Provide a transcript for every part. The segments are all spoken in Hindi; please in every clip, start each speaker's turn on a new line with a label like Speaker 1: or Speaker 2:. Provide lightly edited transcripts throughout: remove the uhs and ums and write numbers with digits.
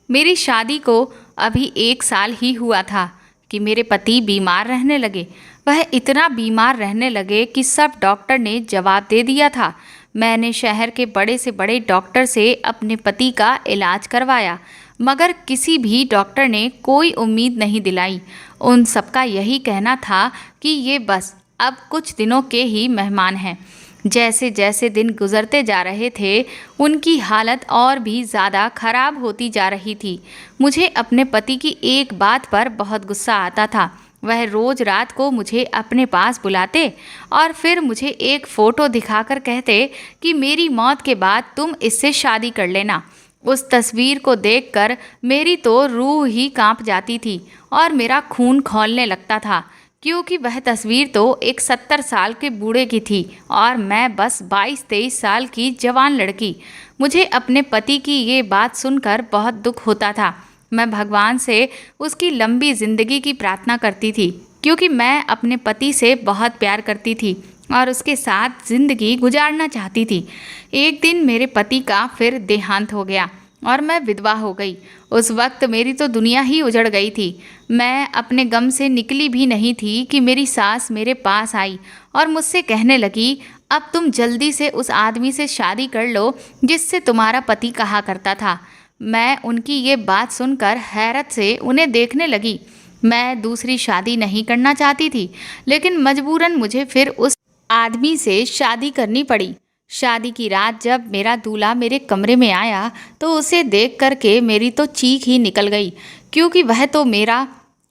Speaker 1: मेरी शादी को अभी 1 साल ही हुआ था कि मेरे पति बीमार रहने लगे। वह इतना बीमार रहने लगे कि सब डॉक्टर ने जवाब दे दिया था। मैंने शहर के बड़े से बड़े डॉक्टर से अपने पति का इलाज करवाया, मगर किसी भी डॉक्टर ने कोई उम्मीद नहीं दिलाई। उन सबका यही कहना था कि ये बस अब कुछ दिनों के ही मेहमान हैं। जैसे जैसे दिन गुजरते जा रहे थे, उनकी हालत और भी ज़्यादा खराब होती जा रही थी। मुझे अपने पति की एक बात पर बहुत गुस्सा आता था। वह रोज़ रात को मुझे अपने पास बुलाते और फिर मुझे एक फ़ोटो दिखाकर कहते कि मेरी मौत के बाद तुम इससे शादी कर लेना। उस तस्वीर को देखकर मेरी तो रूह ही कांप जाती थी और मेरा खून खौलने लगता था, क्योंकि वह तस्वीर तो एक 70 साल के बूढ़े की थी और मैं बस 22-23 साल की जवान लड़की। मुझे अपने पति की ये बात सुनकर बहुत दुख होता था। मैं भगवान से उसकी लंबी ज़िंदगी की प्रार्थना करती थी, क्योंकि मैं अपने पति से बहुत प्यार करती थी और उसके साथ ज़िंदगी गुजारना चाहती थी। एक दिन मेरे पति का फिर देहांत हो गया और मैं विधवा हो गई। उस वक्त मेरी तो दुनिया ही उजड़ गई थी। मैं अपने गम से निकली भी नहीं थी कि मेरी सास मेरे पास आई और मुझसे कहने लगी, अब तुम जल्दी से उस आदमी से शादी कर लो जिससे तुम्हारा पति कहा करता था। मैं उनकी ये बात सुनकर हैरत से उन्हें देखने लगी। मैं दूसरी शादी नहीं करना चाहती थी, लेकिन मजबूरन मुझे फिर उस आदमी से शादी करनी पड़ी। शादी की रात जब मेरा दूल्हा मेरे कमरे में आया तो उसे देख करके मेरी तो चीख ही निकल गई, क्योंकि वह तो मेरा,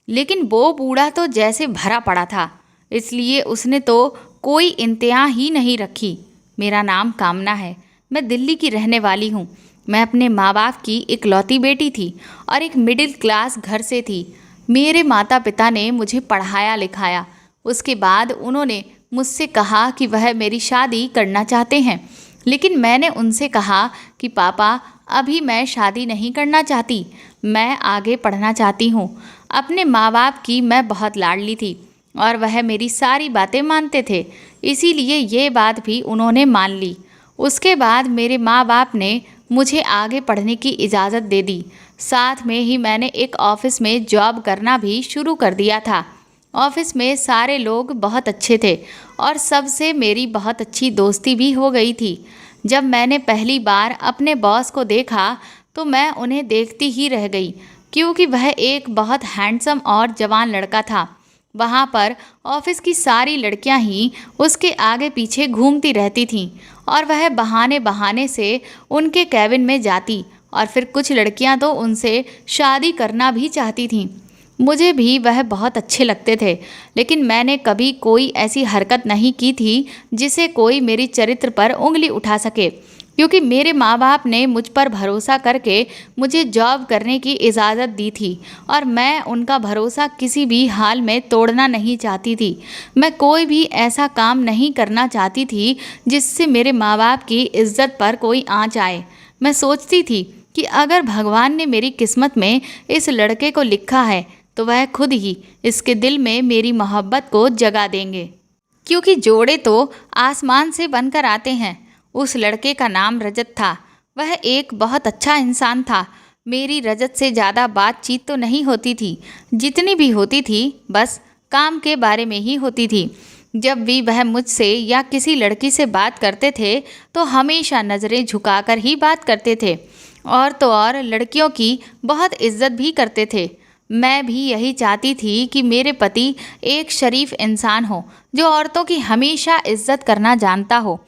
Speaker 1: लेकिन वो बूढ़ा तो जैसे भरा पड़ा था, इसलिए उसने तो कोई इंतहा ही नहीं रखी। मेरा नाम कामना है। मैं दिल्ली की रहने वाली हूँ। मैं अपने माँ बाप की इकलौती बेटी थी और एक मिडिल क्लास घर से थी। मेरे माता पिता ने मुझे पढ़ाया लिखाया। उसके बाद उन्होंने मुझसे कहा कि वह मेरी शादी करना चाहते हैं, लेकिन मैंने उनसे कहा कि पापा, अभी मैं शादी नहीं करना चाहती, मैं आगे पढ़ना चाहती हूँ। अपने माँ बाप की मैं बहुत लाडली थी और वह मेरी सारी बातें मानते थे, इसीलिए ये बात भी उन्होंने मान ली। उसके बाद मेरे माँ बाप ने मुझे आगे पढ़ने की इजाज़त दे दी। साथ में ही मैंने एक ऑफ़िस में जॉब करना भी शुरू कर दिया था। ऑफिस में सारे लोग बहुत अच्छे थे और सबसे मेरी बहुत अच्छी दोस्ती भी हो गई थी। जब मैंने पहली बार अपने बॉस को देखा तो मैं उन्हें देखती ही रह गई, क्योंकि वह एक बहुत हैंडसम और जवान लड़का था। वहाँ पर ऑफिस की सारी लड़कियाँ ही उसके आगे पीछे घूमती रहती थीं और वह बहाने बहाने से उनके कैबिन में जाती और फिर कुछ लड़कियाँ तो उनसे शादी करना भी चाहती थीं। मुझे भी वह बहुत अच्छे लगते थे, लेकिन मैंने कभी कोई ऐसी हरकत नहीं की थी जिसे कोई मेरी चरित्र पर उंगली उठा सके, क्योंकि मेरे माँ बाप ने मुझ पर भरोसा करके मुझे जॉब करने की इजाज़त दी थी और मैं उनका भरोसा किसी भी हाल में तोड़ना नहीं चाहती थी। मैं कोई भी ऐसा काम नहीं करना चाहती थी जिससे मेरे माँ बाप की इज्जत पर कोई आँच आए। मैं सोचती थी कि अगर भगवान ने मेरी किस्मत में इस लड़के को लिखा है तो वह खुद ही इसके दिल में मेरी मोहब्बत को जगा देंगे, क्योंकि जोड़े तो आसमान से बनकर आते हैं। उस लड़के का नाम रजत था। वह एक बहुत अच्छा इंसान था। मेरी रजत से ज़्यादा बातचीत तो नहीं होती थी, जितनी भी होती थी बस काम के बारे में ही होती थी। जब भी वह मुझसे या किसी लड़की से बात करते थे तो हमेशा नज़रें झुकाकर ही बात करते थे और तो और लड़कियों की बहुत इज्जत भी करते थे। मैं भी यही चाहती थी कि मेरे पति एक शरीफ इंसान हो जो औरतों की हमेशा इज्जत करना जानता हो।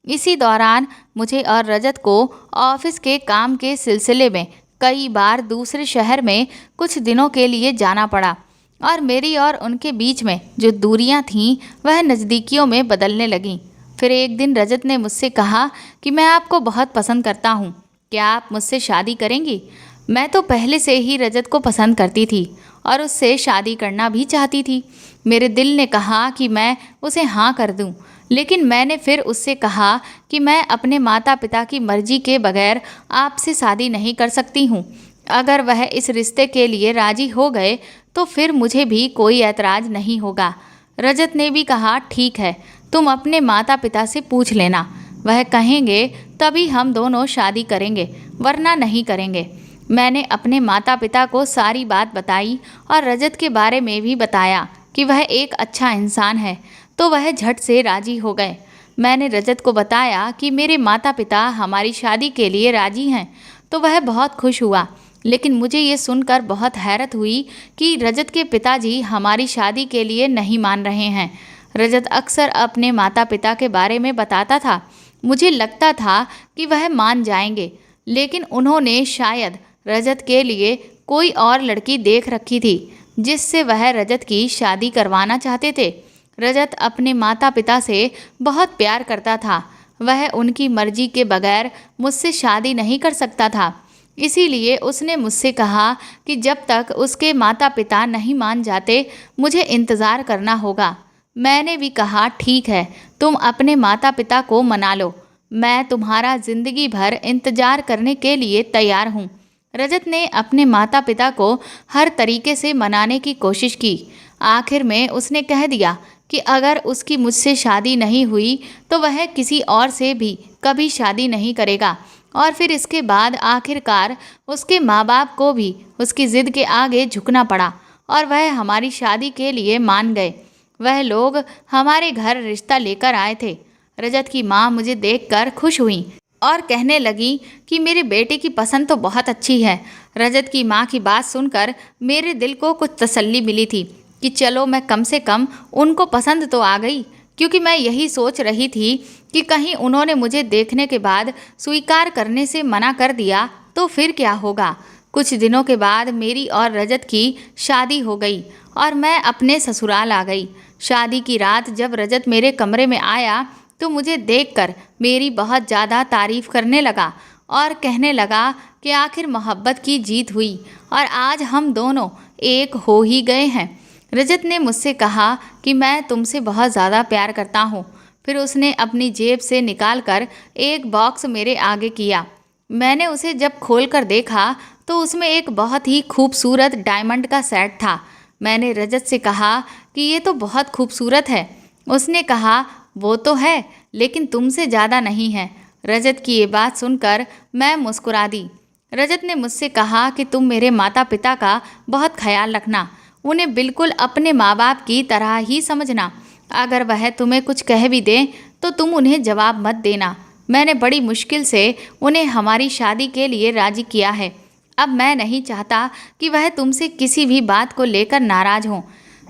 Speaker 1: इसी दौरान मुझे और रजत को ऑफिस के काम के सिलसिले में कई बार दूसरे शहर में कुछ दिनों के लिए जाना पड़ा और मेरी और उनके बीच में जो दूरियां थीं वह नज़दीकियों में बदलने लगीं। फिर एक दिन रजत ने मुझसे कहा कि मैं आपको बहुत पसंद करता हूँ, क्या आप मुझसे शादी करेंगी? मैं तो पहले से ही रजत को पसंद करती थी और उससे शादी करना भी चाहती थी। मेरे दिल ने कहा कि मैं उसे हाँ कर दूं, लेकिन मैंने फिर उससे कहा कि मैं अपने माता पिता की मर्जी के बगैर आपसे शादी नहीं कर सकती हूँ। अगर वह इस रिश्ते के लिए राजी हो गए तो फिर मुझे भी कोई ऐतराज़ नहीं होगा। रजत ने भी कहा, ठीक है, तुम अपने माता पिता से पूछ लेना, वह कहेंगे तभी हम दोनों शादी करेंगे, वरना नहीं करेंगे। मैंने अपने माता पिता को सारी बात बताई और रजत के बारे में भी बताया कि वह एक अच्छा इंसान है, तो वह झट से राजी हो गए। मैंने रजत को बताया कि मेरे माता पिता हमारी शादी के लिए राजी हैं, तो वह बहुत खुश हुआ। लेकिन मुझे ये सुनकर बहुत हैरत हुई कि रजत के पिताजी हमारी शादी के लिए नहीं मान रहे हैं। रजत अक्सर अपने माता पिता के बारे में बताता था। मुझे लगता था कि वह मान जाएंगे, लेकिन उन्होंने शायद रजत के लिए कोई और लड़की देख रखी थी जिससे वह रजत की शादी करवाना चाहते थे। रजत अपने माता पिता से बहुत प्यार करता था। वह उनकी मर्जी के बगैर मुझसे शादी नहीं कर सकता था। इसीलिए उसने मुझसे कहा कि जब तक उसके माता पिता नहीं मान जाते मुझे इंतज़ार करना होगा। मैंने भी कहा ठीक है, तुम अपने माता पिता को मना लो, मैं तुम्हारा ज़िंदगी भर इंतज़ार करने के लिए तैयार हूँ। रजत ने अपने माता पिता को हर तरीके से मनाने की कोशिश की। आखिर में उसने कह दिया कि अगर उसकी मुझसे शादी नहीं हुई तो वह किसी और से भी कभी शादी नहीं करेगा। और फिर इसके बाद आखिरकार उसके माँ बाप को भी उसकी ज़िद के आगे झुकना पड़ा और वह हमारी शादी के लिए मान गए। वह लोग हमारे घर रिश्ता लेकर आए थे। रजत की माँ मुझे देखकर खुश हुई और कहने लगी कि मेरे बेटे की पसंद तो बहुत अच्छी है। रजत की माँ की बात सुनकर मेरे दिल को कुछ तसल्ली मिली थी कि चलो मैं कम से कम उनको पसंद तो आ गई, क्योंकि मैं यही सोच रही थी कि कहीं उन्होंने मुझे देखने के बाद स्वीकार करने से मना कर दिया तो फिर क्या होगा। कुछ दिनों के बाद मेरी और रजत की शादी हो गई और मैं अपने ससुराल आ गई। शादी की रात जब रजत मेरे कमरे में आया तो मुझे देखकर मेरी बहुत ज़्यादा तारीफ़ करने लगा और कहने लगा कि आखिर मोहब्बत की जीत हुई और आज हम दोनों एक हो ही गए हैं। रजत ने मुझसे कहा कि मैं तुमसे बहुत ज़्यादा प्यार करता हूँ। फिर उसने अपनी जेब से निकालकर एक बॉक्स मेरे आगे किया। मैंने उसे जब खोलकर देखा तो उसमें एक बहुत ही खूबसूरत डायमंड का सेट था। मैंने रजत से कहा कि ये तो बहुत खूबसूरत है। उसने कहा वो तो है, लेकिन तुमसे ज़्यादा नहीं है। रजत की ये बात सुनकर मैं मुस्कुरा दी। रजत ने मुझसे कहा कि तुम मेरे माता पिता का बहुत ख्याल रखना, उन्हें बिल्कुल अपने माँ बाप की तरह ही समझना। अगर वह तुम्हें कुछ कह भी दें तो तुम उन्हें जवाब मत देना। मैंने बड़ी मुश्किल से उन्हें हमारी शादी के लिए राज़ी किया है। अब मैं नहीं चाहता कि वह तुमसे किसी भी बात को लेकर नाराज़ हों।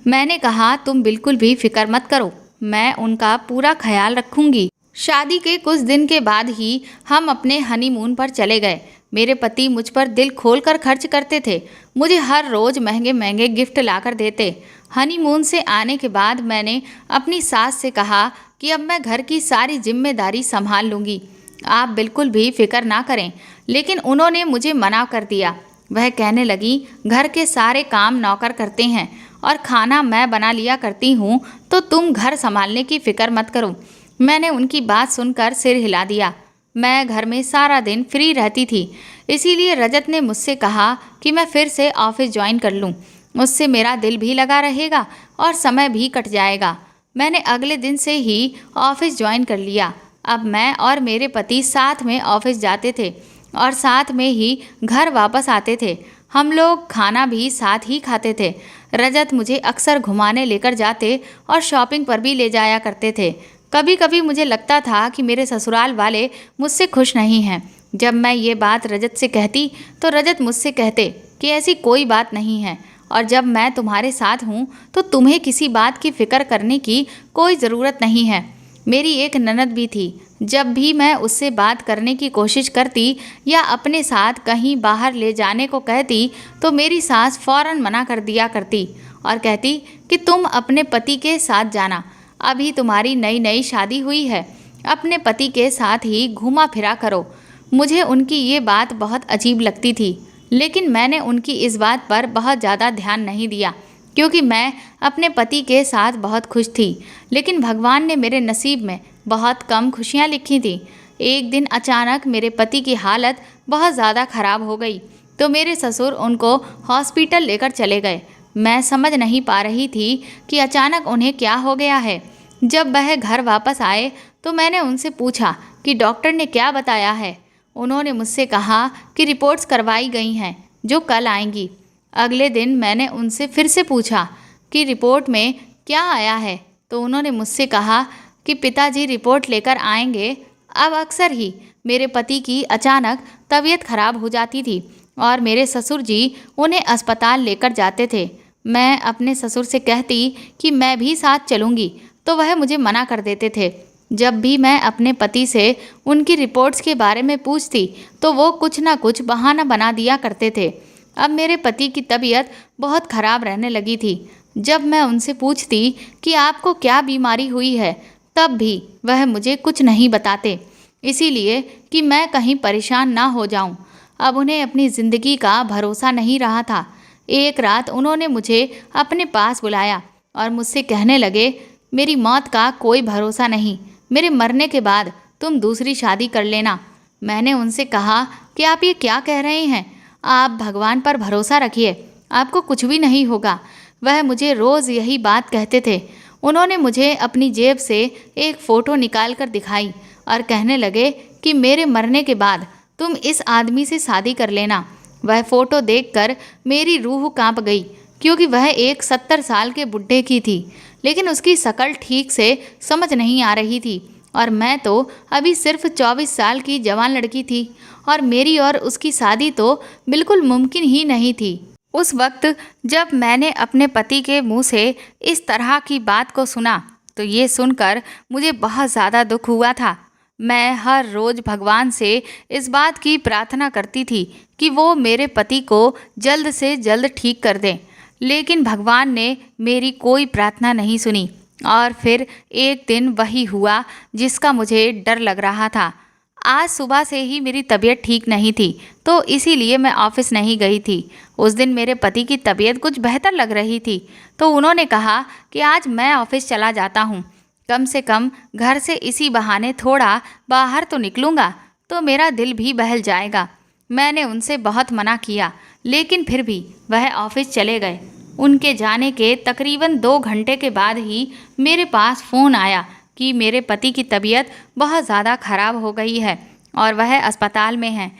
Speaker 1: मैंने कहा तुम बिल्कुल भी फिक्र मत करो, मैं उनका पूरा ख्याल रखूंगी। शादी के कुछ दिन के बाद ही हम अपने हनीमून पर चले गए। मेरे पति मुझ पर दिल खोलकर खर्च करते थे, मुझे हर रोज़ महंगे महंगे गिफ्ट लाकर देते। हनीमून से आने के बाद मैंने अपनी सास से कहा कि अब मैं घर की सारी जिम्मेदारी संभाल लूँगी, आप बिल्कुल भी फिक्र ना करें। लेकिन उन्होंने मुझे मना कर दिया। वह कहने लगी घर के सारे काम नौकर करते हैं और खाना मैं बना लिया करती हूँ, तो तुम घर संभालने की फ़िक्र मत करो। मैंने उनकी बात सुनकर सिर हिला दिया। मैं घर में सारा दिन फ्री रहती थी, इसीलिए रजत ने मुझसे कहा कि मैं फिर से ऑफिस ज्वाइन कर लूँ। उससे मेरा दिल भी लगा रहेगा और समय भी कट जाएगा। मैंने अगले दिन से ही ऑफिस ज्वाइन कर लिया। अब मैं और मेरे पति साथ में ऑफिस जाते थे और साथ में ही घर वापस आते थे। हम लोग खाना भी साथ ही खाते थे। रजत मुझे अक्सर घुमाने लेकर जाते और शॉपिंग पर भी ले जाया करते थे। कभी कभी मुझे लगता था कि मेरे ससुराल वाले मुझसे खुश नहीं हैं। जब मैं ये बात रजत से कहती तो रजत मुझसे कहते कि ऐसी कोई बात नहीं है और जब मैं तुम्हारे साथ हूँ तो तुम्हें किसी बात की फ़िक्र करने की कोई ज़रूरत नहीं है। मेरी एक ननद भी थी, जब भी मैं उससे बात करने की कोशिश करती या अपने साथ कहीं बाहर ले जाने को कहती तो मेरी सास फ़ौरन मना कर दिया करती और कहती कि तुम अपने पति के साथ जाना, अभी तुम्हारी नई नई शादी हुई है, अपने पति के साथ ही घूमा फिरा करो। मुझे उनकी ये बात बहुत अजीब लगती थी, लेकिन मैंने उनकी इस बात पर बहुत ज़्यादा ध्यान नहीं दिया क्योंकि मैं अपने पति के साथ बहुत खुश थी। लेकिन भगवान ने मेरे नसीब में बहुत कम खुशियाँ लिखी थी। एक दिन अचानक मेरे पति की हालत बहुत ज़्यादा ख़राब हो गई तो मेरे ससुर उनको हॉस्पिटल लेकर चले गए। मैं समझ नहीं पा रही थी कि अचानक उन्हें क्या हो गया है। जब वह घर वापस आए तो मैंने उनसे पूछा कि डॉक्टर ने क्या बताया है। उन्होंने मुझसे कहा कि रिपोर्ट्स करवाई गई हैं जो कल आएंगी। अगले दिन मैंने उनसे फिर से पूछा कि रिपोर्ट में क्या आया है, तो उन्होंने मुझसे कहा कि पिताजी रिपोर्ट लेकर आएंगे। अब अक्सर ही मेरे पति की अचानक तबीयत खराब हो जाती थी और मेरे ससुर जी उन्हें अस्पताल लेकर जाते थे। मैं अपने ससुर से कहती कि मैं भी साथ चलूँगी तो वह मुझे मना कर देते थे। जब भी मैं अपने पति से उनकी रिपोर्ट्स के बारे में पूछती तो वो कुछ ना कुछ बहाना बना दिया करते थे। अब मेरे पति की तबीयत बहुत ख़राब रहने लगी थी। जब मैं उनसे पूछती कि आपको क्या बीमारी हुई है, तब भी वह मुझे कुछ नहीं बताते, इसीलिए कि मैं कहीं परेशान ना हो जाऊं। अब उन्हें अपनी ज़िंदगी का भरोसा नहीं रहा था। एक रात उन्होंने मुझे अपने पास बुलाया और मुझसे कहने लगे, मेरी मौत का कोई भरोसा नहीं, मेरे मरने के बाद तुम दूसरी शादी कर लेना। मैंने उनसे कहा कि आप ये क्या कह रहे हैं, आप भगवान पर भरोसा रखिए, आपको कुछ भी नहीं होगा। वह मुझे रोज़ यही बात कहते थे। उन्होंने मुझे अपनी जेब से एक फ़ोटो निकाल कर दिखाई और कहने लगे कि मेरे मरने के बाद तुम इस आदमी से शादी कर लेना। वह फ़ोटो देखकर मेरी रूह कांप गई, क्योंकि वह एक 70 साल के बुढ़े की थी, लेकिन उसकी शक्ल ठीक से समझ नहीं आ रही थी और मैं तो अभी सिर्फ 24 साल की जवान लड़की थी और मेरी और उसकी शादी तो बिल्कुल मुमकिन ही नहीं थी। उस वक्त जब मैंने अपने पति के मुंह से इस तरह की बात को सुना तो ये सुनकर मुझे बहुत ज़्यादा दुख हुआ था। मैं हर रोज़ भगवान से इस बात की प्रार्थना करती थी कि वो मेरे पति को जल्द से जल्द ठीक कर दें, लेकिन भगवान ने मेरी कोई प्रार्थना नहीं सुनी। और फिर एक दिन वही हुआ जिसका मुझे डर लग रहा था। आज सुबह से ही मेरी तबीयत ठीक नहीं थी, तो इसीलिए मैं ऑफिस नहीं गई थी। उस दिन मेरे पति की तबीयत कुछ बेहतर लग रही थी, तो उन्होंने कहा कि आज मैं ऑफिस चला जाता हूँ, कम से कम घर से इसी बहाने थोड़ा बाहर तो निकलूँगा तो मेरा दिल भी बहल जाएगा। मैंने उनसे बहुत मना किया, लेकिन फिर भी वह ऑफिस चले गए। उनके जाने के तकरीबन 2 घंटे के बाद ही मेरे पास फ़ोन आया कि मेरे पति की तबीयत बहुत ज़्यादा ख़राब हो गई है और वह अस्पताल में है।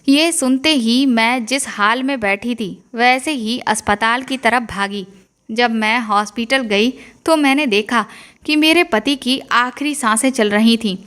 Speaker 1: ये सुनते ही मैं जिस हाल में बैठी थी वैसे ही अस्पताल की तरफ भागी। जब मैं हॉस्पिटल गई तो मैंने देखा कि मेरे पति की आखिरी सांसें चल रही थीं।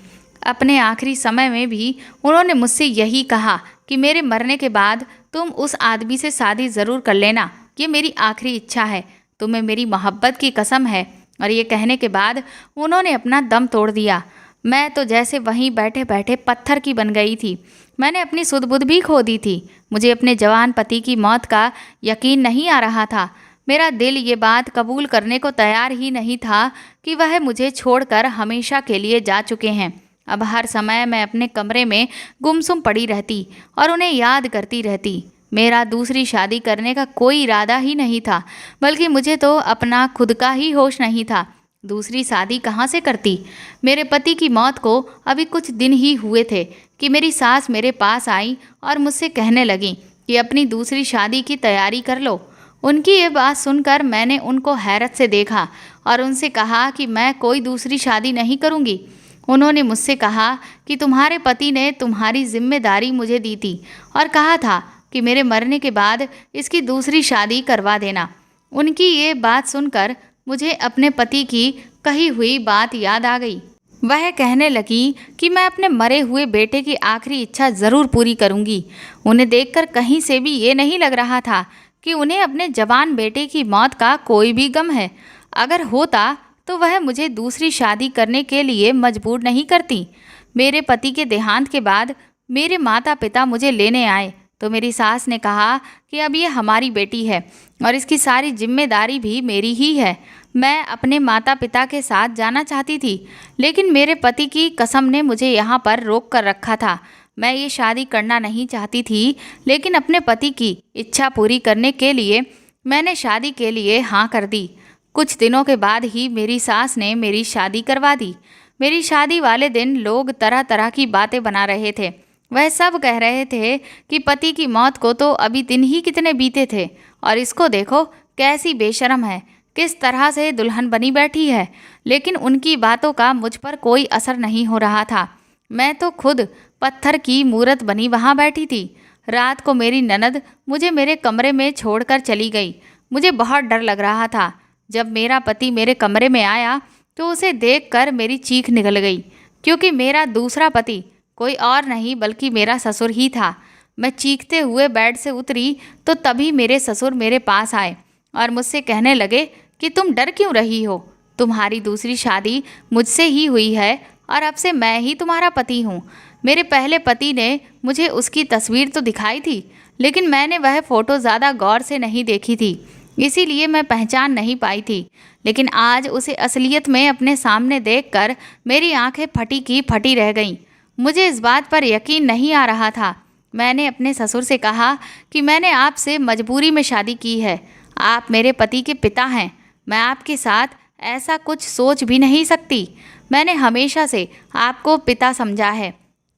Speaker 1: अपने आखिरी समय में भी उन्होंने मुझसे यही कहा कि मेरे मरने के बाद तुम उस आदमी से शादी ज़रूर कर लेना, ये मेरी आखिरी इच्छा है, तुम्हें मेरी मोहब्बत की कसम है। और ये कहने के बाद उन्होंने अपना दम तोड़ दिया। मैं तो जैसे वहीं बैठे बैठे पत्थर की बन गई थी। मैंने अपनी सुध बुध भी खो दी थी। मुझे अपने जवान पति की मौत का यकीन नहीं आ रहा था। मेरा दिल ये बात कबूल करने को तैयार ही नहीं था कि वह मुझे छोड़कर हमेशा के लिए जा चुके हैं। अब हर समय मैं अपने कमरे में गुमसुम पड़ी रहती और उन्हें याद करती रहती। मेरा दूसरी शादी करने का कोई इरादा ही नहीं था, बल्कि मुझे तो अपना खुद का ही होश नहीं था। दूसरी शादी कहाँ से करती। मेरे पति की मौत को अभी कुछ दिन ही हुए थे कि मेरी सास मेरे पास आई और मुझसे कहने लगी कि अपनी दूसरी शादी की तैयारी कर लो। उनकी ये बात सुनकर मैंने उनको हैरत से देखा और उनसे कहा कि मैं कोई दूसरी शादी नहीं करूँगी। उन्होंने मुझसे कहा कि तुम्हारे पति ने तुम्हारी जिम्मेदारी मुझे दी थी और कहा था कि मेरे मरने के बाद इसकी दूसरी शादी करवा देना। उनकी ये बात सुनकर मुझे अपने पति की कही हुई बात याद आ गई। वह कहने लगी कि मैं अपने मरे हुए बेटे की आखिरी इच्छा ज़रूर पूरी करूंगी। उन्हें देखकर कहीं से भी ये नहीं लग रहा था कि उन्हें अपने जवान बेटे की मौत का कोई भी गम है। अगर होता तो वह मुझे दूसरी शादी करने के लिए मजबूर नहीं करती। मेरे पति के देहांत के बाद मेरे माता पिता मुझे लेने आए तो मेरी सास ने कहा कि अब ये हमारी बेटी है और इसकी सारी जिम्मेदारी भी मेरी ही है। मैं अपने माता पिता के साथ जाना चाहती थी, लेकिन मेरे पति की कसम ने मुझे यहाँ पर रोक कर रखा था। मैं ये शादी करना नहीं चाहती थी, लेकिन अपने पति की इच्छा पूरी करने के लिए मैंने शादी के लिए हाँ कर दी। कुछ दिनों के बाद ही मेरी सास ने मेरी शादी करवा दी। मेरी शादी वाले दिन लोग तरह तरह की बातें बना रहे थे। वह सब कह रहे थे कि पति की मौत को तो अभी दिन ही कितने बीते थे और इसको देखो कैसी बेशर्म है, किस तरह से दुल्हन बनी बैठी है। लेकिन उनकी बातों का मुझ पर कोई असर नहीं हो रहा था। मैं तो खुद पत्थर की मूरत बनी वहाँ बैठी थी। रात को मेरी ननद मुझे मेरे कमरे में छोड़कर चली गई। मुझे बहुत डर लग रहा था। जब मेरा पति मेरे कमरे में आया तो उसे देखकर मेरी चीख निकल गई, क्योंकि मेरा दूसरा पति कोई और नहीं बल्कि मेरा ससुर ही था। मैं चीखते हुए बेड से उतरी तो तभी मेरे ससुर मेरे पास आए और मुझसे कहने लगे कि तुम डर क्यों रही हो? तुम्हारी दूसरी शादी मुझसे ही हुई है और अब से मैं ही तुम्हारा पति हूँ। मेरे पहले पति ने मुझे उसकी तस्वीर तो दिखाई थी, लेकिन मैंने वह फ़ोटो ज़्यादा गौर से नहीं देखी थी, इसीलिए मैं पहचान नहीं पाई थी। लेकिन आज उसे असलियत में अपने सामने देखकर मेरी आंखें फटी की फटी रह गईं। मुझे इस बात पर यकीन नहीं आ रहा था। मैंने अपने ससुर से कहा कि मैंने आपसे मजबूरी में शादी की है। आप मेरे पति के पिता हैं। मैं आपके साथ ऐसा कुछ सोच भी नहीं सकती। मैंने हमेशा से आपको पिता समझा है।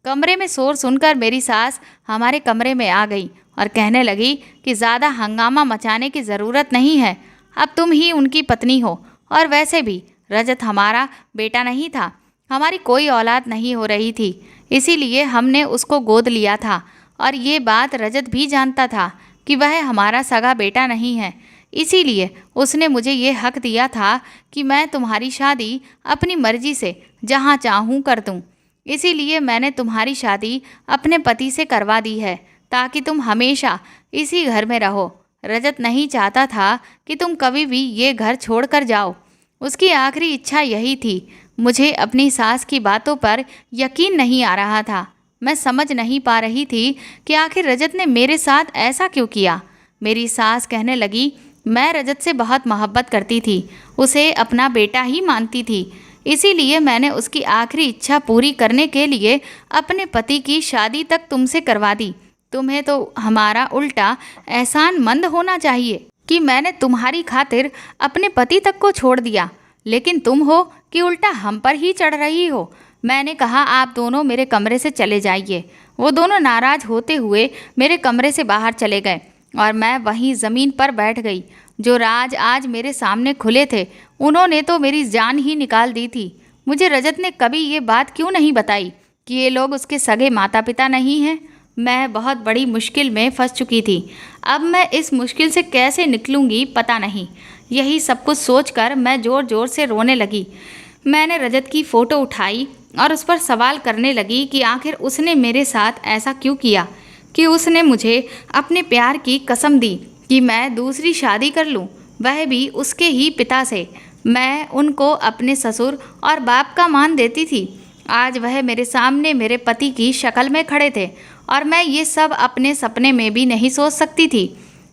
Speaker 1: कमरे में शोर सुनकर मेरी सास हमारे कमरे में आ गई और कहने लगी कि ज़्यादा हंगामा मचाने की ज़रूरत नहीं है। अब तुम ही उनकी पत्नी हो, और वैसे भी रजत हमारा बेटा नहीं था। हमारी कोई औलाद नहीं हो रही थी, इसीलिए हमने उसको गोद लिया था। और ये बात रजत भी जानता था कि वह हमारा सगा बेटा नहीं है। इसीलिए उसने मुझे ये हक दिया था कि मैं तुम्हारी शादी अपनी मर्जी से जहाँ चाहूँ कर दूँ। इसीलिए मैंने तुम्हारी शादी अपने पति से करवा दी है, ताकि तुम हमेशा इसी घर में रहो। रजत नहीं चाहता था कि तुम कभी भी ये घर छोड़कर जाओ। उसकी आखिरी इच्छा यही थी। मुझे अपनी सास की बातों पर यकीन नहीं आ रहा था। मैं समझ नहीं पा रही थी कि आखिर रजत ने मेरे साथ ऐसा क्यों किया। मेरी सास कहने लगी, मैं रजत से बहुत मोहब्बत करती थी, उसे अपना बेटा ही मानती थी। इसीलिए मैंने उसकी आखिरी इच्छा पूरी करने के लिए अपने पति की शादी तक तुमसे करवा दी। तुम्हें तो हमारा उल्टा एहसानमंद होना चाहिए कि मैंने तुम्हारी खातिर अपने पति तक को छोड़ दिया, लेकिन तुम हो कि उल्टा हम पर ही चढ़ रही हो। मैंने कहा, आप दोनों मेरे कमरे से चले जाइए। वो दोनों नाराज़ होते हुए मेरे कमरे से बाहर चले गए और मैं वहीं ज़मीन पर बैठ गई। जो राज आज मेरे सामने खुले थे, उन्होंने तो मेरी जान ही निकाल दी थी। मुझे रजत ने कभी ये बात क्यों नहीं बताई कि ये लोग उसके सगे माता पिता नहीं हैं। मैं बहुत बड़ी मुश्किल में फंस चुकी थी। अब मैं इस मुश्किल से कैसे निकलूंगी पता नहीं। यही सब कुछ सोचकर मैं ज़ोर ज़ोर से रोने लगी। मैंने रजत की फ़ोटो उठाई और उस पर सवाल करने लगी कि आखिर उसने मेरे साथ ऐसा क्यों किया, कि उसने मुझे अपने प्यार की कसम दी कि मैं दूसरी शादी कर लूं, वह भी उसके ही पिता से। मैं उनको अपने ससुर और बाप का मान देती थी। आज वह मेरे सामने मेरे पति की शक्ल में खड़े थे और मैं ये सब अपने सपने में भी नहीं सोच सकती थी।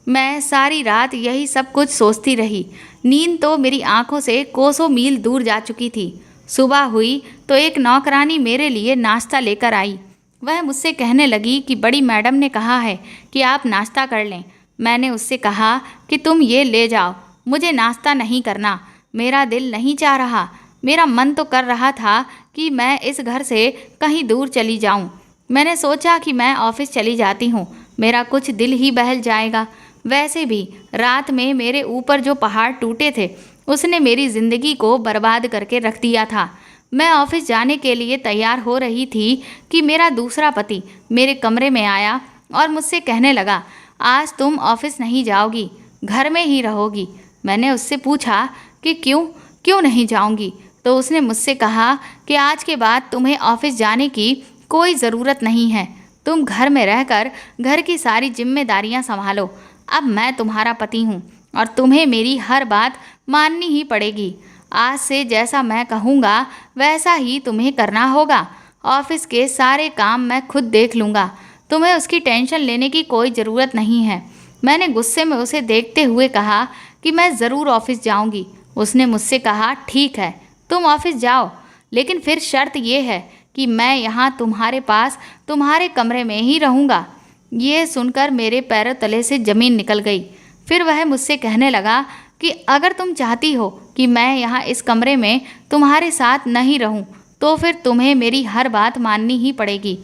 Speaker 1: मैं सारी रात यही सब कुछ सोचती रही। नींद तो मेरी आंखों से कोसों मील दूर जा चुकी थी। सुबह हुई तो एक नौकरानी मेरे लिए नाश्ता लेकर आई। वह मुझसे कहने लगी कि बड़ी मैडम ने कहा है कि आप नाश्ता कर लें। मैंने उससे कहा कि तुम ये ले जाओ, मुझे नाश्ता नहीं करना, मेरा दिल नहीं चाह रहा। मेरा मन तो कर रहा था कि मैं इस घर से कहीं दूर चली जाऊं। मैंने सोचा कि मैं ऑफिस चली जाती हूं, मेरा कुछ दिल ही बहल जाएगा। वैसे भी रात में मेरे ऊपर जो पहाड़ टूटे थे, उसने मेरी ज़िंदगी को बर्बाद करके रख दिया था। मैं ऑफिस जाने के लिए तैयार हो रही थी कि मेरा दूसरा पति मेरे कमरे में आया और मुझसे कहने लगा, आज तुम ऑफिस नहीं जाओगी, घर में ही रहोगी। मैंने उससे पूछा कि क्यों नहीं जाऊंगी? तो उसने मुझसे कहा कि आज के बाद तुम्हें ऑफिस जाने की कोई ज़रूरत नहीं है। तुम घर में रहकर घर की सारी जिम्मेदारियां संभालो। अब मैं तुम्हारा पति हूँ और तुम्हें मेरी हर बात माननी ही पड़ेगी। आज से जैसा मैं कहूँगा वैसा ही तुम्हें करना होगा। ऑफिस के सारे काम मैं खुद देख लूँगा, तुम्हें उसकी टेंशन लेने की कोई ज़रूरत नहीं है। मैंने गुस्से में उसे देखते हुए कहा कि मैं ज़रूर ऑफिस जाऊँगी। उसने मुझसे कहा, ठीक है तुम ऑफिस जाओ, लेकिन फिर शर्त ये है कि मैं यहाँ तुम्हारे पास तुम्हारे कमरे में ही रहूँगा। ये सुनकर मेरे पैरों तले से ज़मीन निकल गई। फिर वह मुझसे कहने लगा कि अगर तुम चाहती हो कि मैं यहाँ इस कमरे में तुम्हारे साथ नहीं रहूँ, तो फिर तुम्हें मेरी हर बात माननी ही पड़ेगी।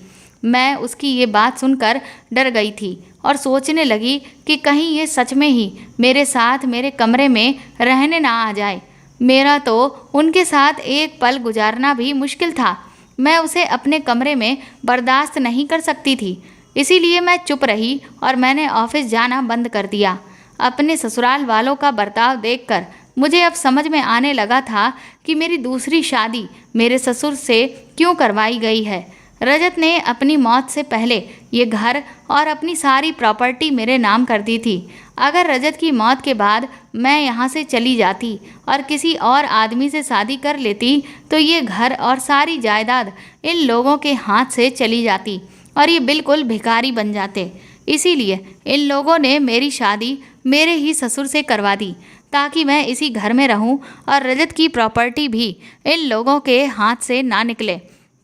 Speaker 1: मैं उसकी ये बात सुनकर डर गई थी और सोचने लगी कि कहीं ये सच में ही मेरे साथ मेरे कमरे में रहने ना आ जाए। मेरा तो उनके साथ एक पल गुजारना भी मुश्किल था। मैं उसे अपने कमरे में बर्दाश्त नहीं कर सकती थी। इसीलिए मैं चुप रही और मैंने ऑफिस जाना बंद कर दिया। अपने ससुराल वालों का बर्ताव देखकर मुझे अब समझ में आने लगा था कि मेरी दूसरी शादी मेरे ससुर से क्यों करवाई गई है। रजत ने अपनी मौत से पहले ये घर और अपनी सारी प्रॉपर्टी मेरे नाम कर दी थी। अगर रजत की मौत के बाद मैं यहाँ से चली जाती और किसी और आदमी से शादी कर लेती तो ये घर और सारी जायदाद इन लोगों के हाथ से चली जाती और ये बिल्कुल भिखारी बन जाते। इसीलिए इन लोगों ने मेरी शादी मेरे ही ससुर से करवा दी ताकि मैं इसी घर में रहूं और रजत की प्रॉपर्टी भी इन लोगों के हाथ से ना निकले,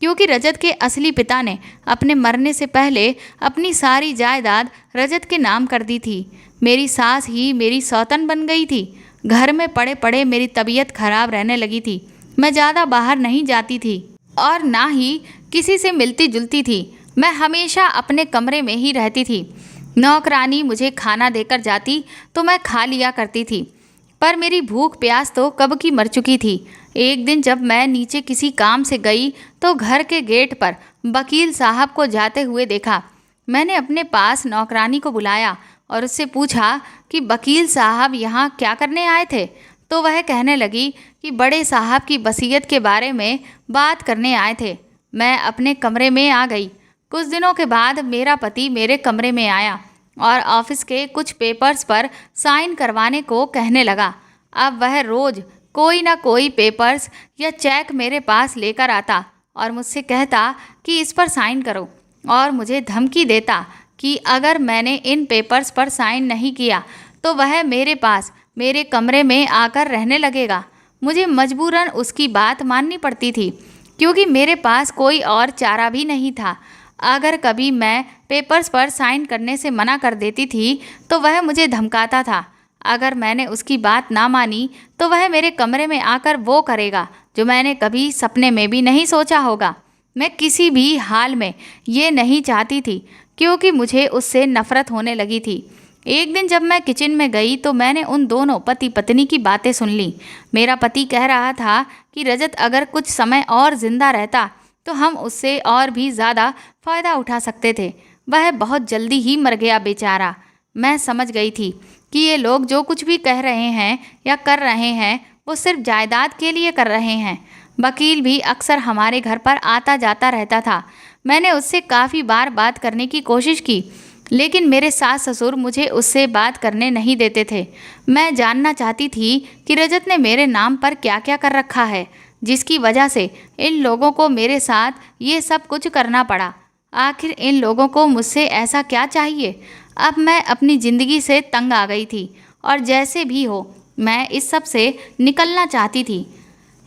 Speaker 1: क्योंकि रजत के असली पिता ने अपने मरने से पहले अपनी सारी जायदाद रजत के नाम कर दी थी। मेरी सास ही मेरी सौतन बन गई थी। घर में पड़े पड़े मेरी तबीयत खराब रहने लगी थी। मैं ज़्यादा बाहर नहीं जाती थी और ना ही किसी से मिलती जुलती थी। मैं हमेशा अपने कमरे में ही रहती थी। नौकरानी मुझे खाना देकर जाती तो मैं खा लिया करती थी, पर मेरी भूख प्यास तो कब की मर चुकी थी। एक दिन जब मैं नीचे किसी काम से गई तो घर के गेट पर वकील साहब को जाते हुए देखा। मैंने अपने पास नौकरानी को बुलाया और उससे पूछा कि वकील साहब यहाँ क्या करने आए थे। तो वह कहने लगी कि बड़े साहब की वसीयत के बारे में बात करने आए थे। मैं अपने कमरे में आ गई। कुछ दिनों के बाद मेरा पति मेरे कमरे में आया और ऑफिस के कुछ पेपर्स पर साइन करवाने को कहने लगा। अब वह रोज़ कोई ना कोई पेपर्स या चेक मेरे पास लेकर आता और मुझसे कहता कि इस पर साइन करो, और मुझे धमकी देता कि अगर मैंने इन पेपर्स पर साइन नहीं किया तो वह मेरे पास मेरे कमरे में आकर रहने लगेगा। मुझे मजबूरन उसकी बात माननी पड़ती थी, क्योंकि मेरे पास कोई और चारा भी नहीं था। अगर कभी मैं पेपर्स पर साइन करने से मना कर देती थी तो वह मुझे धमकाता था। अगर मैंने उसकी बात ना मानी तो वह मेरे कमरे में आकर वो करेगा जो मैंने कभी सपने में भी नहीं सोचा होगा। मैं किसी भी हाल में ये नहीं चाहती थी, क्योंकि मुझे उससे नफ़रत होने लगी थी। एक दिन जब मैं किचन में गई तो मैंने उन दोनों पति पत्नी की बातें सुन ली। मेरा पति कह रहा था कि रजत अगर कुछ समय और ज़िंदा रहता तो हम उससे और भी ज़्यादा फ़ायदा उठा सकते थे। वह बहुत जल्दी ही मर गया बेचारा। मैं समझ गई थी कि ये लोग जो कुछ भी कह रहे हैं या कर रहे हैं वो सिर्फ जायदाद के लिए कर रहे हैं। वकील भी अक्सर हमारे घर पर आता जाता रहता था। मैंने उससे काफ़ी बार बात करने की कोशिश की, लेकिन मेरे सास ससुर मुझे उससे बात करने नहीं देते थे। मैं जानना चाहती थी कि रजत ने मेरे नाम पर क्या क्या कर रखा है, जिसकी वजह से इन लोगों को मेरे साथ ये सब कुछ करना पड़ा। आखिर इन लोगों को मुझसे ऐसा क्या चाहिए? अब मैं अपनी ज़िंदगी से तंग आ गई थी और जैसे भी हो मैं इस सब से निकलना चाहती थी।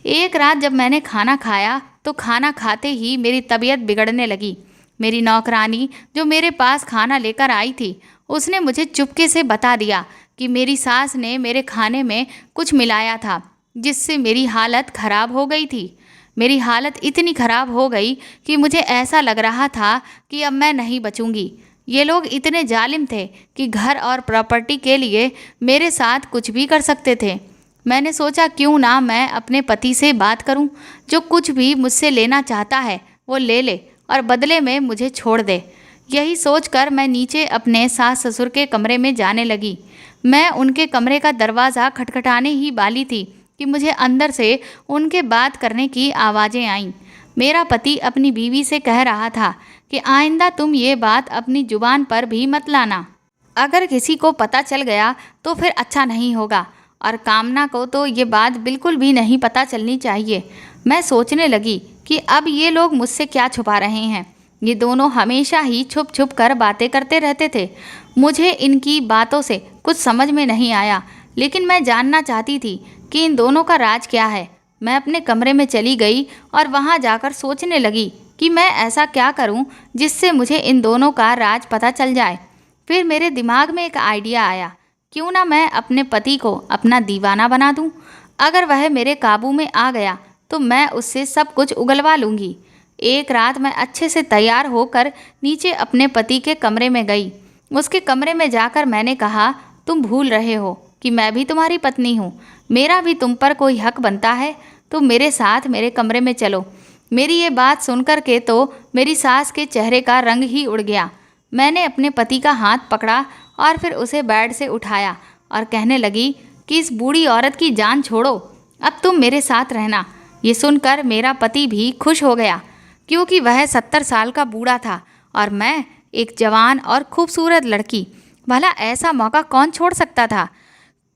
Speaker 1: एक रात जब मैंने खाना खाया तो खाना खाते ही मेरी तबीयत बिगड़ने लगी। मेरी नौकरानी जो मेरे पास खाना लेकर आई थी उसने मुझे चुपके से बता दिया कि मेरी सास ने मेरे खाने में कुछ मिलाया था, जिससे मेरी हालत ख़राब हो गई थी। मेरी हालत इतनी ख़राब हो गई कि मुझे ऐसा लग रहा था कि अब मैं नहीं बचूंगी। ये लोग इतने जालिम थे कि घर और प्रॉपर्टी के लिए मेरे साथ कुछ भी कर सकते थे। मैंने सोचा क्यों ना मैं अपने पति से बात करूं, जो कुछ भी मुझसे लेना चाहता है वो ले ले और बदले में मुझे छोड़ दे। यही सोचकर मैं नीचे अपने सास ससुर के कमरे में जाने लगी। मैं उनके कमरे का दरवाज़ा खटखटाने ही वाली थी कि मुझे अंदर से उनके बात करने की आवाज़ें आईं। मेरा पति अपनी बीवी से कह रहा था कि आइंदा तुम ये बात अपनी ज़ुबान पर भी मत लाना। अगर किसी को पता चल गया तो फिर अच्छा नहीं होगा, और कामना को तो ये बात बिल्कुल भी नहीं पता चलनी चाहिए। मैं सोचने लगी कि अब ये लोग मुझसे क्या छुपा रहे हैं। ये दोनों हमेशा ही छुप छुप कर बातें करते रहते थे। मुझे इनकी बातों से कुछ समझ में नहीं आया, लेकिन मैं जानना चाहती थी कि इन दोनों का राज क्या है। मैं अपने कमरे में चली गई और वहाँ जाकर सोचने लगी कि मैं ऐसा क्या करूँ जिससे मुझे इन दोनों का राज पता चल जाए। फिर मेरे दिमाग में एक आइडिया आया, क्यों ना मैं अपने पति को अपना दीवाना बना दूँ। अगर वह मेरे काबू में आ गया तो मैं उससे सब कुछ उगलवा लूँगी। एक रात मैं अच्छे से तैयार होकर नीचे अपने पति के कमरे में गई। उसके कमरे में जाकर मैंने कहा, तुम भूल रहे हो कि मैं भी तुम्हारी पत्नी हूँ। मेरा भी तुम पर कोई हक बनता है। तुम मेरे साथ मेरे कमरे में चलो। मेरी ये बात सुनकर के तो मेरी सास के चेहरे का रंग ही उड़ गया। मैंने अपने पति का हाथ पकड़ा और फिर उसे बेड से उठाया और कहने लगी कि इस बूढ़ी औरत की जान छोड़ो, अब तुम मेरे साथ रहना। ये सुनकर मेरा पति भी खुश हो गया, क्योंकि वह 70 साल का बूढ़ा था और मैं एक जवान और खूबसूरत लड़की। भला ऐसा मौका कौन छोड़ सकता था।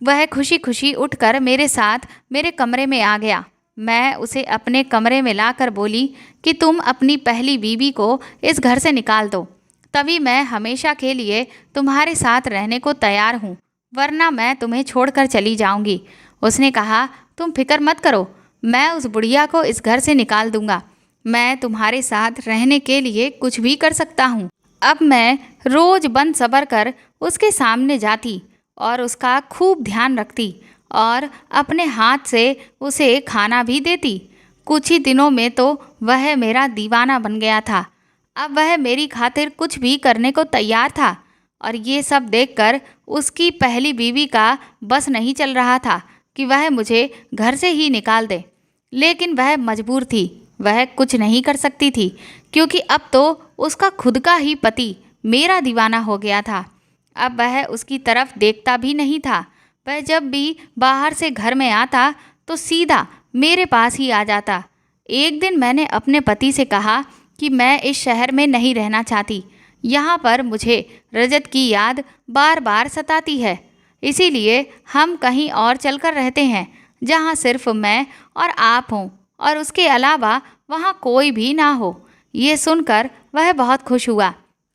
Speaker 1: वह खुशी खुशी उठकर मेरे साथ मेरे कमरे में आ गया। मैं उसे अपने कमरे में लाकर बोली कि तुम अपनी पहली बीवी को इस घर से निकाल दो, तभी मैं हमेशा के लिए तुम्हारे साथ रहने को तैयार हूँ, वरना मैं तुम्हें छोड़कर चली जाऊँगी। उसने कहा, तुम फिक्र मत करो, मैं उस बुढ़िया को इस घर से निकाल दूँगा। मैं तुम्हारे साथ रहने के लिए कुछ भी कर सकता हूँ। अब मैं रोज़ बन सबर कर उसके सामने जाती और उसका खूब ध्यान रखती और अपने हाथ से उसे खाना भी देती। कुछ ही दिनों में तो वह मेरा दीवाना बन गया था। अब वह मेरी खातिर कुछ भी करने को तैयार था और ये सब देखकर उसकी पहली बीवी का बस नहीं चल रहा था कि वह मुझे घर से ही निकाल दे। लेकिन वह मजबूर थी, वह कुछ नहीं कर सकती थी, क्योंकि अब तो उसका खुद का ही पति मेरा दीवाना हो गया था। अब वह उसकी तरफ देखता भी नहीं था। वह जब भी बाहर से घर में आता तो सीधा मेरे पास ही आ जाता। एक दिन मैंने अपने पति से कहा कि मैं इस शहर में नहीं रहना चाहती, यहाँ पर मुझे रजत की याद बार बार सताती है, इसीलिए हम कहीं और चलकर रहते हैं जहाँ सिर्फ मैं और आप हों और उसके अलावा वहाँ कोई भी ना हो। ये सुनकर वह बहुत खुश हुआ,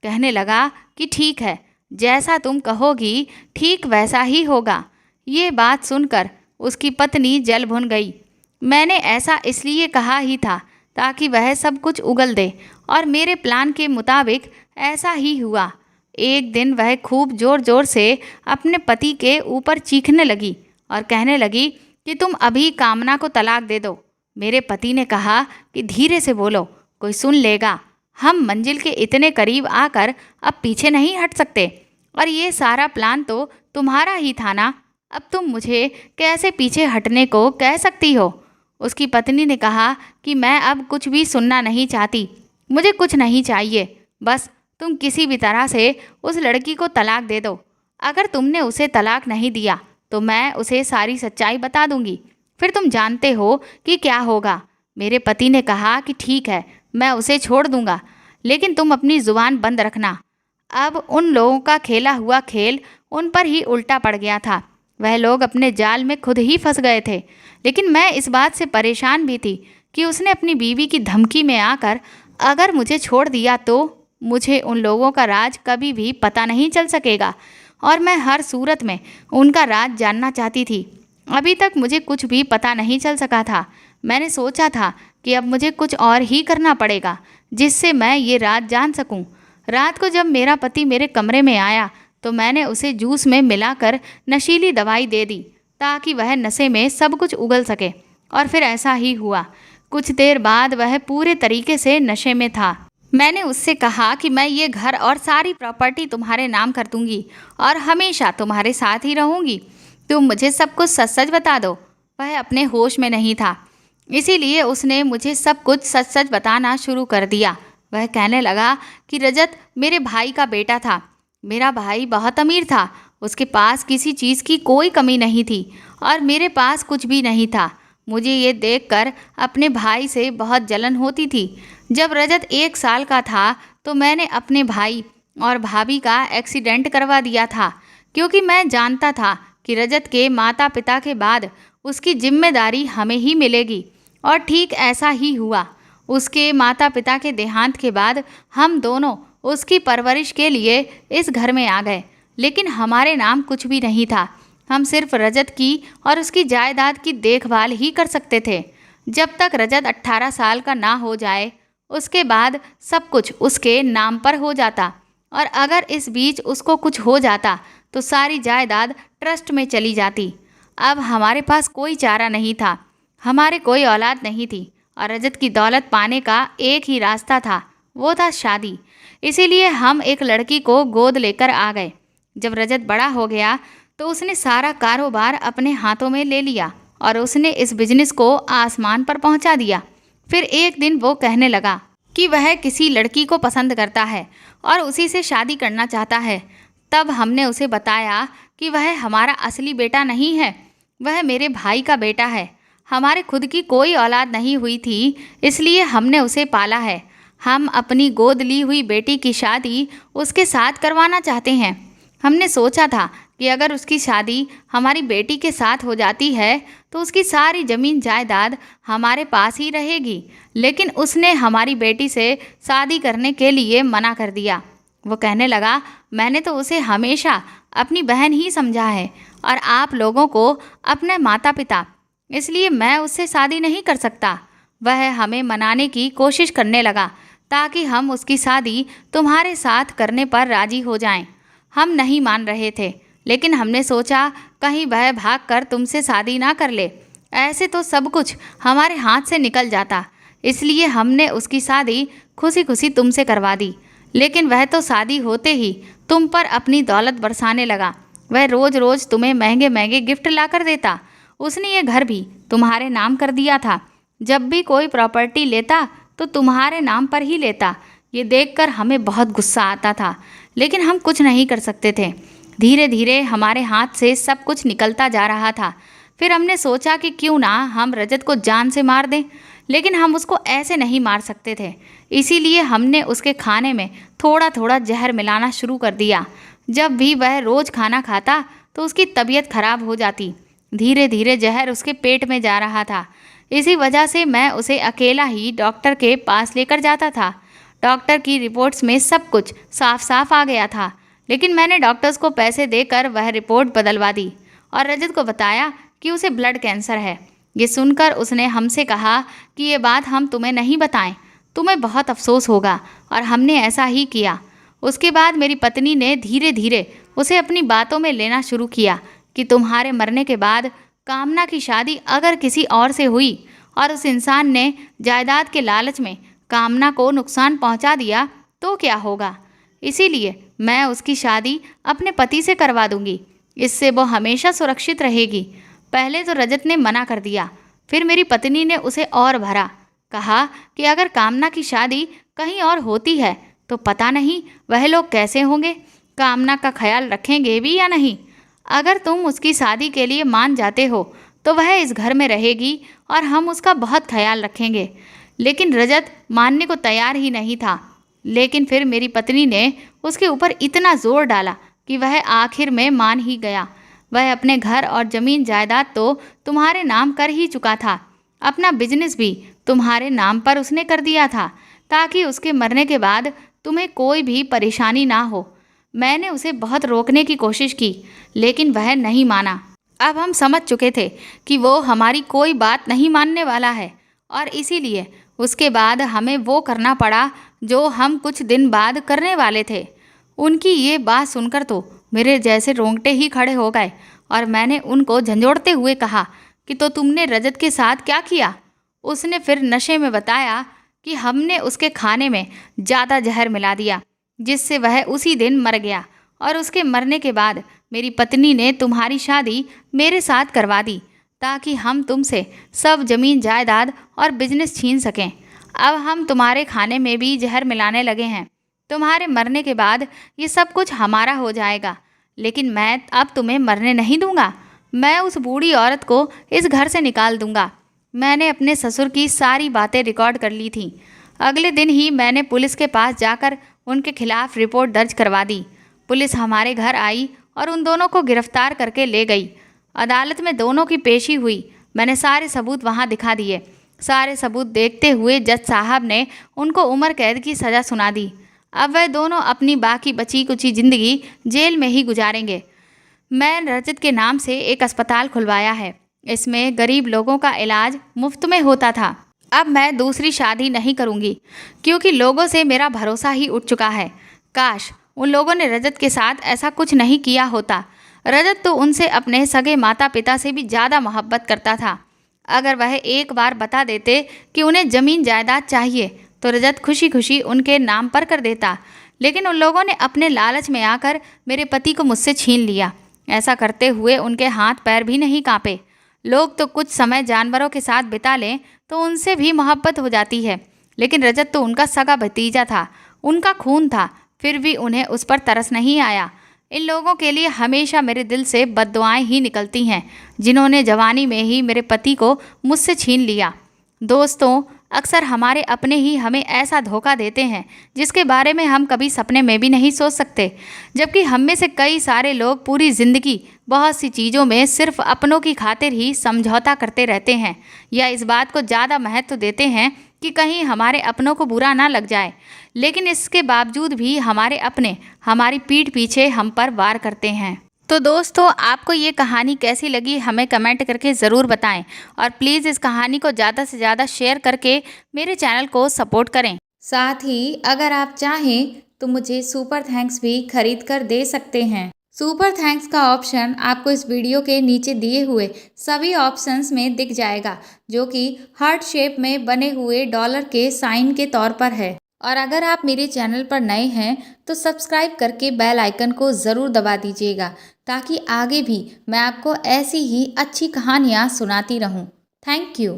Speaker 1: कहने लगा कि ठीक है, जैसा तुम कहोगी ठीक वैसा ही होगा। ये बात सुनकर उसकी पत्नी जल भुन गई। मैंने ऐसा इसलिए कहा ही था ताकि वह सब कुछ उगल दे और मेरे प्लान के मुताबिक ऐसा ही हुआ। एक दिन वह खूब ज़ोर ज़ोर से अपने पति के ऊपर चीखने लगी और कहने लगी कि तुम अभी कामना को तलाक दे दो। मेरे पति ने कहा कि धीरे से बोलो, कोई सुन लेगा। हम मंजिल के इतने करीब आकर अब पीछे नहीं हट सकते और ये सारा प्लान तो तुम्हारा ही था ना, अब तुम मुझे कैसे पीछे हटने को कह सकती हो। उसकी पत्नी ने कहा कि मैं अब कुछ भी सुनना नहीं चाहती, मुझे कुछ नहीं चाहिए, बस तुम किसी भी तरह से उस लड़की को तलाक दे दो। अगर तुमने उसे तलाक नहीं दिया तो मैं उसे सारी सच्चाई बता दूंगी, फिर तुम जानते हो कि क्या होगा। मेरे पति ने कहा कि ठीक है, मैं उसे छोड़ दूंगा, लेकिन तुम अपनी ज़ुबान बंद रखना। अब उन लोगों का खेला हुआ खेल उन पर ही उल्टा पड़ गया था। वह लोग अपने जाल में खुद ही फंस गए थे। लेकिन मैं इस बात से परेशान भी थी कि उसने अपनी बीवी की धमकी में आकर अगर मुझे छोड़ दिया तो मुझे उन लोगों का राज कभी भी पता नहीं चल सकेगा और मैं हर सूरत में उनका राज जानना चाहती थी। अभी तक मुझे कुछ भी पता नहीं चल सका था। मैंने सोचा था कि अब मुझे कुछ और ही करना पड़ेगा जिससे मैं ये राज जान सकूं। रात को जब मेरा पति मेरे कमरे में आया तो मैंने उसे जूस में मिलाकर नशीली दवाई दे दी ताकि वह नशे में सब कुछ उगल सके, और फिर ऐसा ही हुआ। कुछ देर बाद वह पूरे तरीके से नशे में था। मैंने उससे कहा कि मैं ये घर और सारी प्रॉपर्टी तुम्हारे नाम कर दूंगी और हमेशा तुम्हारे साथ ही रहूंगी, तुम मुझे सब कुछ सच सच बता दो। वह अपने होश में नहीं था, इसीलिए उसने मुझे सब कुछ सच सच बताना शुरू कर दिया। वह कहने लगा कि रजत मेरे भाई का बेटा था। मेरा भाई बहुत अमीर था, उसके पास किसी चीज़ की कोई कमी नहीं थी और मेरे पास कुछ भी नहीं था। मुझे ये देखकर अपने भाई से बहुत जलन होती थी। जब रजत 1 साल का था तो मैंने अपने भाई और भाभी का एक्सीडेंट करवा दिया था, क्योंकि मैं जानता था कि रजत के माता पिता के बाद उसकी जिम्मेदारी हमें ही मिलेगी। और ठीक ऐसा ही हुआ। उसके माता पिता के देहांत के बाद हम दोनों उसकी परवरिश के लिए इस घर में आ गए, लेकिन हमारे नाम कुछ भी नहीं था। हम सिर्फ रजत की और उसकी जायदाद की देखभाल ही कर सकते थे। जब तक रजत 18 साल का ना हो जाए उसके बाद सब कुछ उसके नाम पर हो जाता, और अगर इस बीच उसको कुछ हो जाता तो सारी जायदाद ट्रस्ट में चली जाती। अब हमारे पास कोई चारा नहीं था, हमारे कोई औलाद नहीं थी और रजत की दौलत पाने का एक ही रास्ता था, वो था शादी। इसीलिए हम एक लड़की को गोद लेकर आ गए। जब रजत बड़ा हो गया तो उसने सारा कारोबार अपने हाथों में ले लिया और उसने इस बिजनेस को आसमान पर पहुंचा दिया। फिर एक दिन वो कहने लगा कि वह किसी लड़की को पसंद करता है और उसी से शादी करना चाहता है। तब हमने उसे बताया कि वह हमारा असली बेटा नहीं है, वह मेरे भाई का बेटा है। हमारे खुद की कोई औलाद नहीं हुई थी, इसलिए हमने उसे पाला है। हम अपनी गोद ली हुई बेटी की शादी उसके साथ करवाना चाहते हैं। हमने सोचा था कि अगर उसकी शादी हमारी बेटी के साथ हो जाती है तो उसकी सारी ज़मीन जायदाद हमारे पास ही रहेगी, लेकिन उसने हमारी बेटी से शादी करने के लिए मना कर दिया। वो कहने लगा, मैंने तो उसे हमेशा अपनी बहन ही समझा है और आप लोगों को अपने माता पिता, इसलिए मैं उससे शादी नहीं कर सकता। वह हमें मनाने की कोशिश करने लगा ताकि हम उसकी शादी तुम्हारे साथ करने पर राजी हो जाएं। हम नहीं मान रहे थे, लेकिन हमने सोचा कहीं वह भागकर तुमसे शादी ना कर ले, ऐसे तो सब कुछ हमारे हाथ से निकल जाता। इसलिए हमने उसकी शादी खुशी खुशी तुमसे करवा दी। लेकिन वह तो शादी होते ही तुम पर अपनी दौलत बरसाने लगा। वह रोज़ रोज़ तुम्हें महंगे महंगे गिफ्ट ला कर देता। उसने ये घर भी तुम्हारे नाम कर दिया था। जब भी कोई प्रॉपर्टी लेता तो तुम्हारे नाम पर ही लेता। ये देखकर हमें बहुत गुस्सा आता था, लेकिन हम कुछ नहीं कर सकते थे। धीरे धीरे हमारे हाथ से सब कुछ निकलता जा रहा था। फिर हमने सोचा कि क्यों ना हम रजत को जान से मार दें, लेकिन हम उसको ऐसे नहीं मार सकते थे। इसीलिए हमने उसके खाने में थोड़ा थोड़ा जहर मिलाना शुरू कर दिया। जब भी वह रोज़ खाना खाता तो उसकी तबीयत खराब हो जाती। धीरे धीरे जहर उसके पेट में जा रहा था। इसी वजह से मैं उसे अकेला ही डॉक्टर के पास लेकर जाता था। डॉक्टर की रिपोर्ट्स में सब कुछ साफ साफ आ गया था, लेकिन मैंने डॉक्टर्स को पैसे देकर वह रिपोर्ट बदलवा दी और रजत को बताया कि उसे ब्लड कैंसर है। ये सुनकर उसने हमसे कहा कि ये बात हम तुम्हें नहीं बताएं, तुम्हें बहुत अफसोस होगा, और हमने ऐसा ही किया। उसके बाद मेरी पत्नी ने धीरे धीरे उसे अपनी बातों में लेना शुरू किया कि तुम्हारे मरने के बाद कामना की शादी अगर किसी और से हुई और उस इंसान ने जायदाद के लालच में कामना को नुकसान पहुंचा दिया तो क्या होगा। इसीलिए मैं उसकी शादी अपने पति से करवा दूंगी, इससे वो हमेशा सुरक्षित रहेगी। पहले तो रजत ने मना कर दिया, फिर मेरी पत्नी ने उसे और भरा। कहा कि अगर कामना की शादी कहीं और होती है तो पता नहीं वह लोग कैसे होंगे, कामना का ख्याल रखेंगे भी या नहीं। अगर तुम उसकी शादी के लिए मान जाते हो तो वह इस घर में रहेगी और हम उसका बहुत ख्याल रखेंगे। लेकिन रजत मानने को तैयार ही नहीं था। लेकिन फिर मेरी पत्नी ने उसके ऊपर इतना जोर डाला कि वह आखिर में मान ही गया। वह अपने घर और ज़मीन जायदाद तो तुम्हारे नाम कर ही चुका था, अपना बिजनेस भी तुम्हारे नाम पर उसने कर दिया था, ताकि उसके मरने के बाद तुम्हें कोई भी परेशानी ना हो। मैंने उसे बहुत रोकने की कोशिश की, लेकिन वह नहीं माना। अब हम समझ चुके थे कि वो हमारी कोई बात नहीं मानने वाला है, और इसीलिए उसके बाद हमें वो करना पड़ा जो हम कुछ दिन बाद करने वाले थे। उनकी ये बात सुनकर तो मेरे जैसे रोंगटे ही खड़े हो गए, और मैंने उनको झंझोड़ते हुए कहा कि तो तुमने रजत के साथ क्या किया। उसने फिर नशे में बताया कि हमने उसके खाने में ज़्यादा जहर मिला दिया, जिससे वह उसी दिन मर गया, और उसके मरने के बाद मेरी पत्नी ने तुम्हारी शादी मेरे साथ करवा दी ताकि हम तुमसे सब ज़मीन जायदाद और बिजनेस छीन सकें। अब हम तुम्हारे खाने में भी जहर मिलाने लगे हैं। तुम्हारे मरने के बाद ये सब कुछ हमारा हो जाएगा, लेकिन मैं अब तुम्हें मरने नहीं दूंगा। मैं उस बूढ़ी औरत को इस घर से निकाल दूंगा। मैंने अपने ससुर की सारी बातें रिकॉर्ड कर ली थीं। अगले दिन ही मैंने पुलिस के पास जाकर उनके खिलाफ रिपोर्ट दर्ज करवा दी। पुलिस हमारे घर आई और उन दोनों को गिरफ्तार करके ले गई। अदालत में दोनों की पेशी हुई। मैंने सारे सबूत वहाँ दिखा दिए। सारे सबूत देखते हुए जज साहब ने उनको उम्र कैद की सज़ा सुना दी। अब वह दोनों अपनी बाकी बची कुची ज़िंदगी जेल में ही गुजारेंगे। मैं रजत के नाम से एक अस्पताल खुलवाया है। इसमें गरीब लोगों का इलाज मुफ्त में होता था। अब मैं दूसरी शादी नहीं करूँगी, क्योंकि लोगों से मेरा भरोसा ही उठ चुका है। काश उन लोगों ने रजत के साथ ऐसा कुछ नहीं किया होता। रजत तो उनसे अपने सगे माता पिता से भी ज़्यादा मोहब्बत करता था। अगर वह एक बार बता देते कि उन्हें ज़मीन जायदाद चाहिए तो रजत खुशी खुशी उनके नाम पर कर देता, लेकिन उन लोगों ने अपने लालच में आकर मेरे पति को मुझसे छीन लिया। ऐसा करते हुए उनके हाथ पैर भी नहीं कांपे। लोग तो कुछ समय जानवरों के साथ बिता लें तो उनसे भी मोहब्बत हो जाती है, लेकिन रजत तो उनका सगा भतीजा था, उनका खून था, फिर भी उन्हें उस पर तरस नहीं आया। इन लोगों के लिए हमेशा मेरे दिल से बद्दुआएं ही निकलती हैं, जिन्होंने जवानी में ही मेरे पति को मुझसे छीन लिया। दोस्तों, अक्सर हमारे अपने ही हमें ऐसा धोखा देते हैं जिसके बारे में हम कभी सपने में भी नहीं सोच सकते, जबकि हम में से कई सारे लोग पूरी ज़िंदगी बहुत सी चीज़ों में सिर्फ अपनों की खातिर ही समझौता करते रहते हैं, या इस बात को ज़्यादा महत्व देते हैं कि कहीं हमारे अपनों को बुरा ना लग जाए। लेकिन इसके बावजूद भी हमारे अपने हमारी पीठ पीछे हम पर वार करते हैं। तो दोस्तों, आपको ये कहानी कैसी लगी हमें कमेंट करके ज़रूर बताएं, और प्लीज़ इस कहानी को ज़्यादा से ज़्यादा शेयर करके मेरे चैनल को सपोर्ट करें। साथ ही अगर आप चाहें तो मुझे सुपर थैंक्स भी खरीद कर दे सकते हैं। सुपर थैंक्स का ऑप्शन आपको इस वीडियो के नीचे दिए हुए सभी ऑप्शंस में दिख जाएगा, जो कि हार्ट शेप में बने हुए डॉलर के साइन के तौर पर है। और अगर आप मेरे चैनल पर नए हैं तो सब्सक्राइब करके बेल आइकन को ज़रूर दबा दीजिएगा, ताकि आगे भी मैं आपको ऐसी ही अच्छी कहानियाँ सुनाती रहूँ। Thank you.